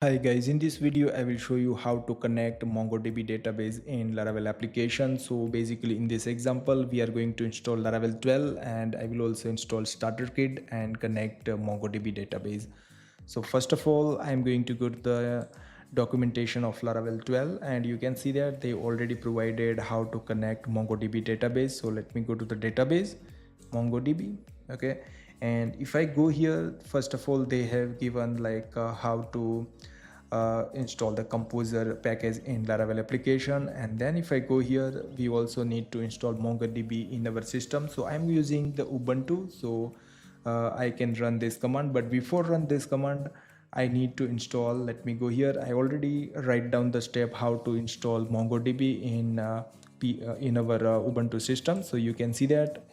Hi guys, in this video I will show you how to connect MongoDB database in Laravel application. So basically in this example we are going to install Laravel 12 and I will also install starter kit and connect MongoDB database. So first of all I am going to go to the documentation of Laravel 12 and you can see that they already provided how to connect MongoDB database. So let me go to the database MongoDB. Okay, and if I go here, first of all they have given like how to install the composer package in Laravel application. And then if I go here, we also need to install mongodb in our system. So I'm using the ubuntu, so I can run this command. But before run this command, I need to install, let me go here, I already write down the step how to install mongodb in our ubuntu system. So you can see that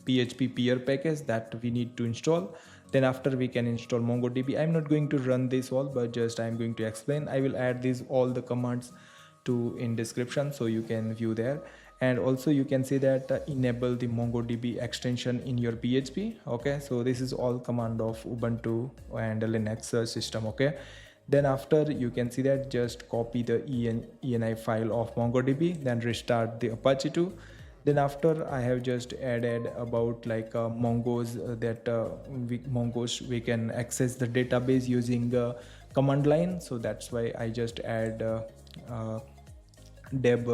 php-pear package that we need to install. Then after we can install mongodb. I'm not going to run this all, but just I'm going to explain. I will add these all the commands to in description so you can view there. And also you can say that enable the mongodb extension in your php. Okay, so this is all command of ubuntu and linux system. Okay, then after you can see that just copy the ENI file of mongodb, then restart the apache 2. Then after I have just added about like mongo's that mongosh we can access the database using command line. So that's why I just add uh, deb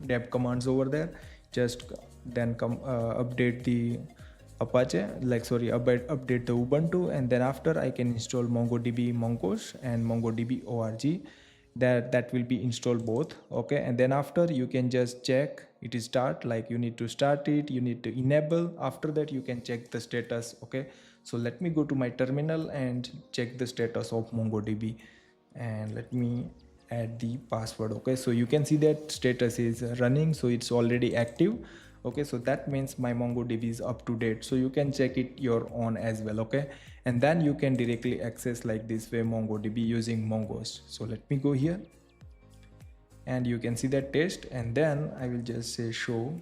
deb commands over there. Just then come update the apache, like sorry, update the ubuntu, and then after I can install mongodb-mongosh and mongodb-org. That will be installed both. Okay, and then after you can just check it is start, like you need to start it, you need to enable. After that you can check the status. Okay, so let me go to my terminal and check the status of mongodb, and let me add the password. Okay, so you can see that status is running, so it's already active. Okay, so that means my mongodb is up to date, so you can check it your own as well. Okay, and then you can directly access like this way mongodb using mongosh. So let me go here and you can see that test, and then I will just say show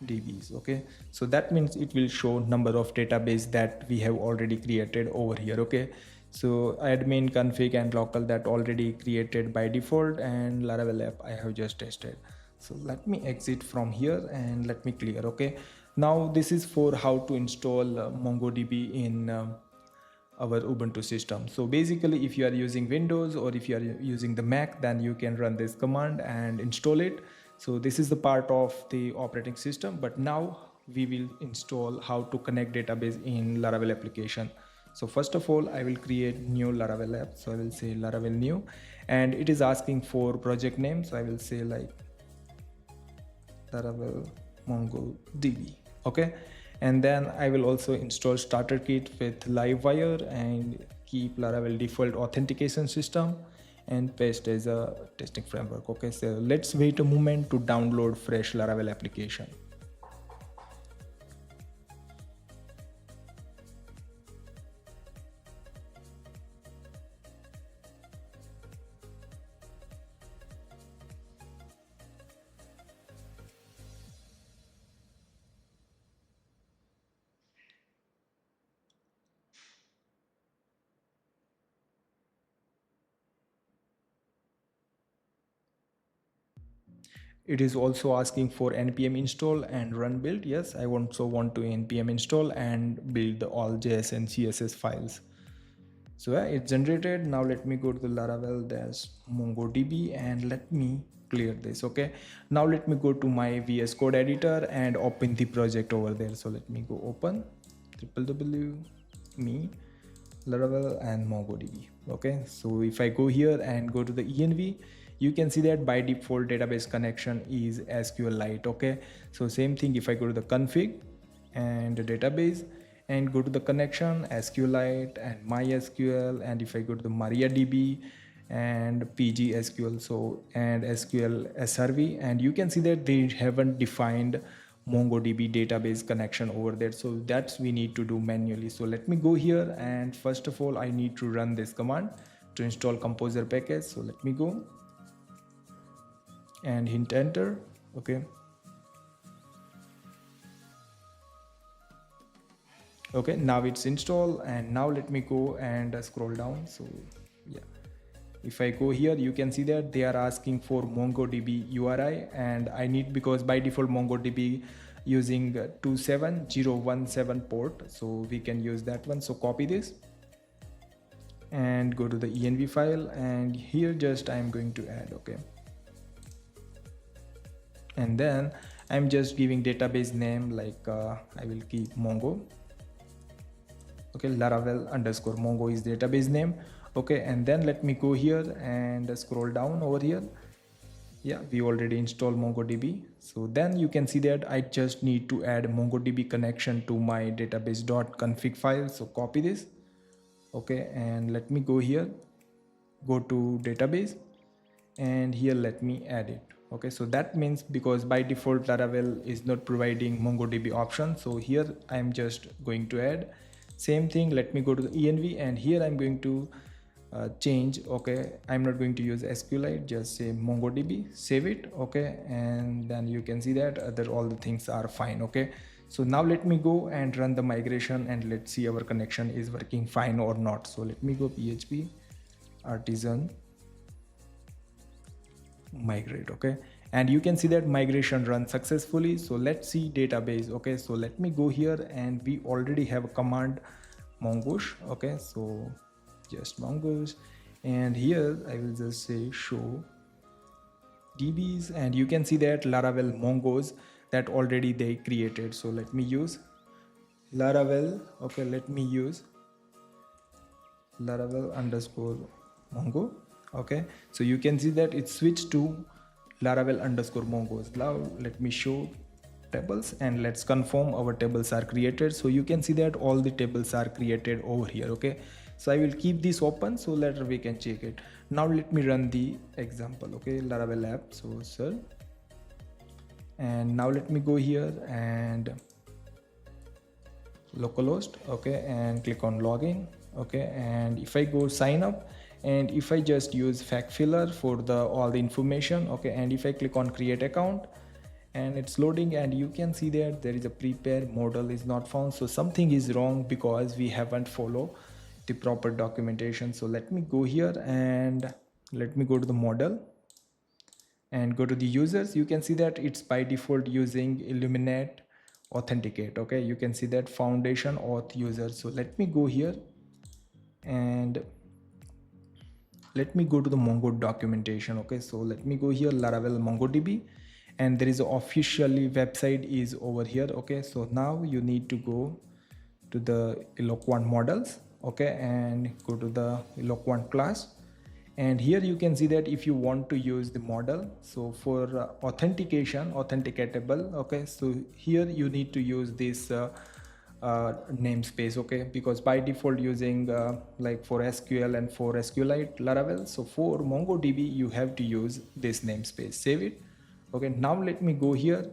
dbs. Okay, so that means it will show number of database that we have already created over here. Okay, so admin config and local that already created by default, and Laravel app I have just tested. So let me exit from here and let me clear. Okay, now this is for how to install mongodb in our ubuntu system. So basically if you are using windows or if you are using the mac, then you can run this command and install it. So this is the part of the operating system, but now we will install how to connect database in Laravel application. So first of all I will create new Laravel app. So I will say Laravel new, and it is asking for project name, so I will say like Laravel mongodb. Okay, and then I will also install starter kit with livewire and keep Laravel default authentication system and paste as a testing framework. Okay, so let's wait a moment to download fresh Laravel application. It is also asking for npm install and run build. Yes, I also want to npm install and build all js and css files. So yeah, it's generated. Now let me go to the Laravel dash mongodb and let me clear this. Okay, now let me go to my VS Code editor and open the project over there. So let me go open www me Laravel and MongoDB. Okay, so if I go here and go to the env, you can see that by default database connection is SQLite. Okay, so same thing if I go to the config and the database and go to the connection SQLite and MySQL, and if I go to the MariaDB and PGSQL, so and SQL SRV, and you can see that they haven't defined MongoDB database connection over there, so that's we need to do manually. So let me go here, and first of all I need to run this command to install composer package. So let me go and hit enter. Okay, Okay, now it's installed, and now let me go and scroll down. So yeah, if I go here, you can see that they are asking for mongodb URI, and I need, because by default mongodb using 27017 port, so we can use that one. So copy this and go to the env file, and here just I'm going to add. Okay, and then I'm just giving database name like I will keep mongo. Okay, Laravel underscore mongo is database name. Okay, and then let me go here and scroll down over here. Yeah, we already installed mongodb. So then you can see that I just need to add mongodb connection to my database.config file. So copy this. Okay, and let me go here, go to database, and here let me add it. Okay, so that means, because by default Laravel is not providing mongodb option, so here I'm just going to add. Same thing, let me go to the env, and here I'm going to change. Okay, I'm not going to use SQLite, just say mongodb, save it. Okay, and then you can see that other all the things are fine. Okay, so now let me go and run the migration, and let's see our connection is working fine or not. So let me go php artisan migrate. Okay, and you can see that migration run successfully. So let's see database. Okay, so let me go here, and we already have a command mongosh. Okay, so just mongosh, and here I will just say show dbs, and you can see that Laravel mongosh that already they created. So let me use Laravel. Okay, let me use Laravel underscore mongo. Okay, so you can see that it switched to Laravel underscore mongosh. Now let me show tables, and let's confirm our tables are created. So you can see that all the tables are created over here. Okay, so I will keep this open, so later we can check it. Now let me run the example. Okay, Laravel app, so sir, and now let me go here and localhost. Okay, and click on login. Okay, and if I go sign up, and if I just use fact filler for the all the information. Okay, and if I click on create account, and it's loading, and you can see that there is a prepare model is not found. So something is wrong, because we haven't followed the proper documentation. So let me go here, and let me go to the model and go to the users. You can see that it's by default using illuminate authenticate. Okay, you can see that foundation auth user. So let me go here, and let me go to the mongo documentation. Okay, so let me go here, Laravel mongodb, and there is a officially website is over here. Okay, so now you need to go to the eloquent models. Okay, and go to the eloquent class, and here you can see that if you want to use the model, so for authentication authenticatable. Okay, so here you need to use this namespace. Okay, because by default using like for SQL and for SQLite Laravel, so for mongodb you have to use this namespace. Save it. Okay, now let me go here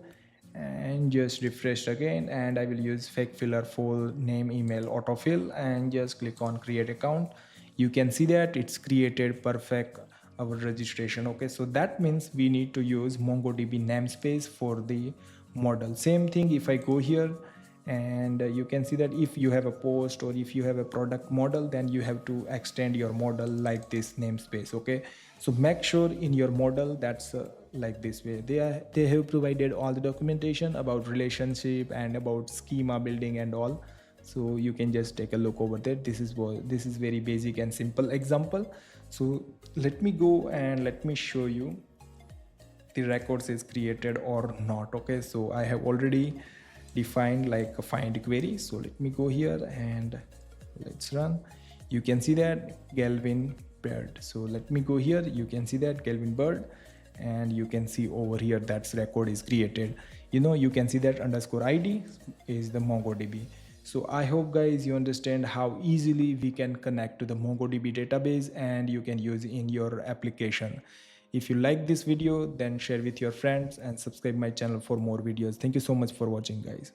and just refresh again, and I will use fake filler full name email autofill, and just click on create account. You can see that it's created perfect our registration. Okay, so that means we need to use mongodb namespace for the model. Same thing if I go here, and you can see that if you have a post or if you have a product model, then you have to extend your model like this namespace. Okay, so make sure in your model that's like this way. They have provided all the documentation about relationship and about schema building and all, so you can just take a look over there. This is very basic and simple example. So let me go and let me show you the records is created or not. Okay, so I have already defined like a find query. So let me go here and let's run. You can see that Galvin Bird. So let me go here. You can see that Galvin Bird, and you can see over here that's record is created. You can see that underscore ID is the MongoDB. So I hope guys you understand how easily we can connect to the MongoDB database and you can use in your application. If you like this video, then share with your friends and subscribe my channel for more videos. Thank you so much for watching guys.